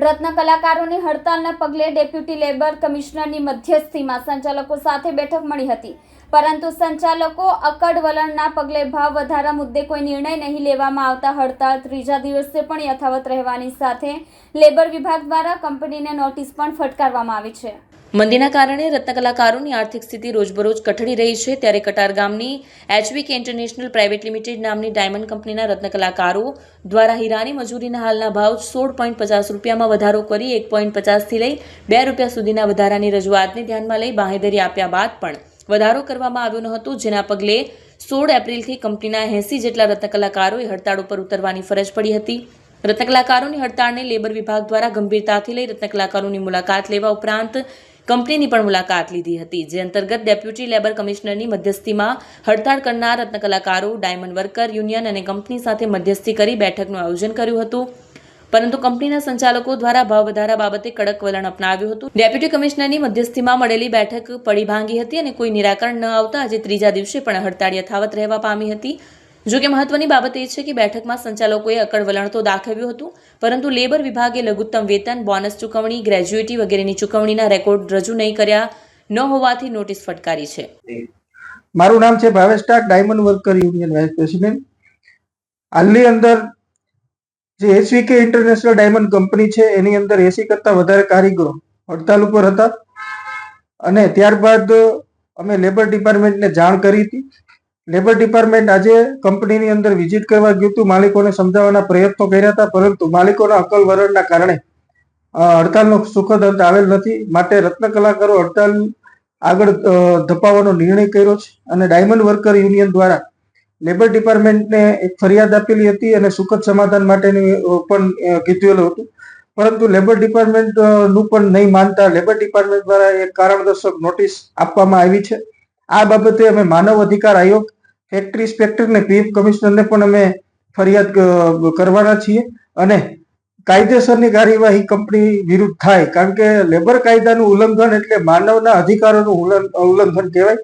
રત્ન કલાકારોની હડતાલના પગલે deputy labour કમિશનરની મધ્યસ્થીમાં સંચાલકો સાથે બેઠક મળી હતી, પરંતુ સંચાલકો અકડ વલણના પગલે ભાવ વધારા મુદ્દે કોઈ નિર્ણય નહીં લેવામાં આવતા હડતાળ ત્રીજા દિવસે પણ યથાવત રહેવાની સાથે લેબર વિભાગ દ્વારા કંપનીને નોટિસ પણ ફટકારવામાં આવી છે। મંદીના કારણે રત્ન કલાકારોની આર્થિક સ્થિતિ રોજબરોજ કઠડી રહી છે, ત્યારે કટાર ગામની HVK ઇન્ટરનેશનલ પ્રાઇવેટ લિમિટેડ નામની ડાયમંડ કંપનીના રત્ન કલાકારો દ્વારા હીરાની મજૂરીના હાલના ભાવ 16.50 રૂપિયામાં વધારો કરી 1.50 થી લઈ 2 રૂપિયા સુધીના વધારાની રજૂઆતને ધ્યાનમાં લઈ બાંહેધરી આપ્યા બાદ પણ વધારો કરવામાં આવ્યો ન હતો, જેના પગલે 16 એપ્રિલથી કંપનીના 80 જેટલા રત્ન કલાકારોએ હડતાળ ઉપર ઉતરવાની ફરજ પડી હતી। રત્ન કલાકારોની હડતાળને લેબર વિભાગ દ્વારા ગંભીરતાથી લઈ રત્ન કલાકારોની મુલાકાત લેવા ઉપરાંત કંપનીની પણ મુલાકાત લીધી હતી, જે અંતર્ગત ડેપ્યુટી લેબર કમિશનરની મધ્યસ્થીમાં હડતાળ કરનાર રત્ન કલાકારો, ડાયમંડ વર્કર યુનિયન અને કંપની સાથે મધ્યસ્થી કરી બેઠકનું આયોજન કર્યું હતું, પરંતુ કંપનીના સંચાલકો દ્વારા ભાવ વધારા બાબતે કડક વલણ અપનાવ્યું હતું। ડેપ્યુટી કમિશનરની મધ્યસ્થીમાં મળેલી બેઠક પડી ભાંગી હતી અને કોઈ નિરાકરણ ન આવતા આજે ત્રીજા દિવસે પણ હડતાળ યથાવત રહેવા પામી હતી। જો કે મહત્વની બાબત એ છે કે બેઠકમાં સંચાલકોએ અકડ વલણ તો દાખવ્યું હતું, પરંતુ લેબર વિભાગે લઘુત્તમ વેતન, બોનસ ચૂકવણી, ગ્રેજ્યુઇટી વગેરેની ચૂકવણીના રેકોર્ડ રજૂ નહીં કર્યા ન હોવાથી નોટિસ ફટકારી છે। મારું નામ છે Bhavesh Tak, diamond worker union vice president. હાલની અંદર જે HVK ઇન્ટરનેશનલ ડાયમંડ કંપની છે એની અંદર 80 કરતા વધારે કારીગરો હડતાલ ઉપર હતા અને ત્યારબાદ અમે લેબર ડિપાર્ટમેન્ટને જાણ કરી હતી। લેબર ડિપાર્ટમેન્ટ આજે કંપનીની અંદર વિઝિટ કરવા ગયું હતું, માલિકોને સમજાવવાના પ્રયત્નો કર્યા હતા, પરંતુ માલિકોના અકલ વલણના કારણે હડતાલનો સુખદ અંત આવેલ નથી। માટે રત્ન કલાકારો હડતાલ આગળ ધપાવવાનો નિર્ણય કર્યો છે અને ડાયમંડ વર્કર યુનિયન દ્વારા લેબર ડિપાર્ટમેન્ટને એક ફરિયાદ આપેલી હતી અને સુખદ સમાધાન માટેની પણ કીધેલું હતું, પરંતુ લેબર ડિપાર્ટમેન્ટનું પણ નહીં માનતા લેબર ડિપાર્ટમેન્ટ દ્વારા એક કારણદર્શક નોટિસ આપવામાં આવી છે। આ બાબતે અમે માનવ અધિકાર આયોગ, ફેક્ટરી ઇન્સ્પેક્ટર અને PF કમિશનરને પણ અમે ફરિયાદ કરવાના છીએ અને કાયદેસરની કાર્યવાહી કંપની વિરુદ્ધ થાય, કારણ કે લેબર કાયદાનું ઉલ્લંઘન એટલે માનવના અધિકારોનું ઉલ્લંઘન કહેવાય।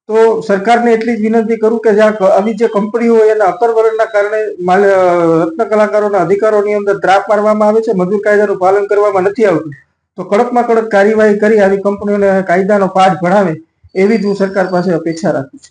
તો સરકારને એટલી જ વિનંતી કરું કે આવી જે કંપનીઓ હોય એના અકરવલણના કારણે રત્ન કલાકારોના અધિકારોની અંદર ત્રાપ મારવામાં આવે છે, મજૂર કાયદાનું પાલન કરવામાં નથી આવતું, તો કડકમાં કડક કાર્યવાહી કરી આવી કંપનીઓને કાયદાનો પાઠ ભણાવે એવી જ હું સરકાર પાસે અપેક્ષા રાખું છું।